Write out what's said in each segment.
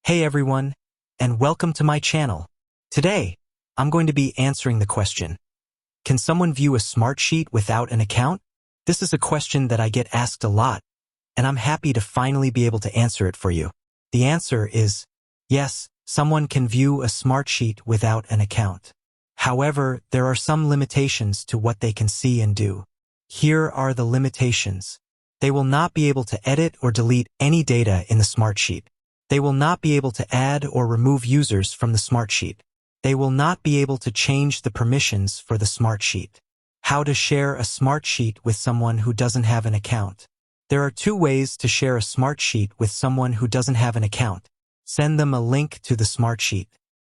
Hey everyone, and welcome to my channel. Today, I'm going to be answering the question, can someone view a Smartsheet without an account? This is a question that I get asked a lot, and I'm happy to finally be able to answer it for you. The answer is, yes, someone can view a Smartsheet without an account. However, there are some limitations to what they can see and do. Here are the limitations. They will not be able to edit or delete any data in the Smartsheet. They will not be able to add or remove users from the Smartsheet. They will not be able to change the permissions for the Smartsheet. How to share a Smartsheet with someone who doesn't have an account. There are two ways to share a Smartsheet with someone who doesn't have an account. Send them a link to the Smartsheet.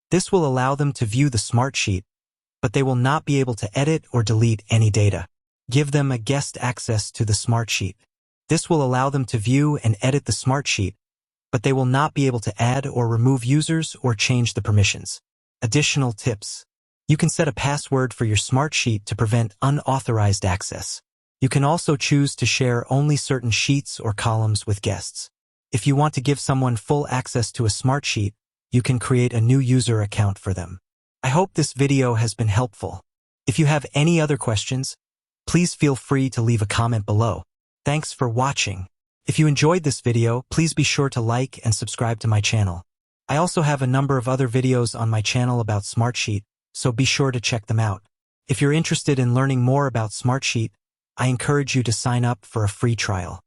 This will allow them to view the Smartsheet, but they will not be able to edit or delete any data. Give them a guest access to the Smartsheet. This will allow them to view and edit the Smartsheet, but they will not be able to add or remove users or change the permissions. Additional tips. You can set a password for your Smartsheet to prevent unauthorized access. You can also choose to share only certain sheets or columns with guests. If you want to give someone full access to a Smartsheet, you can create a new user account for them. I hope this video has been helpful. If you have any other questions, please feel free to leave a comment below. Thanks for watching. If you enjoyed this video, please be sure to like and subscribe to my channel. I also have a number of other videos on my channel about Smartsheet, so be sure to check them out. If you're interested in learning more about Smartsheet, I encourage you to sign up for a free trial.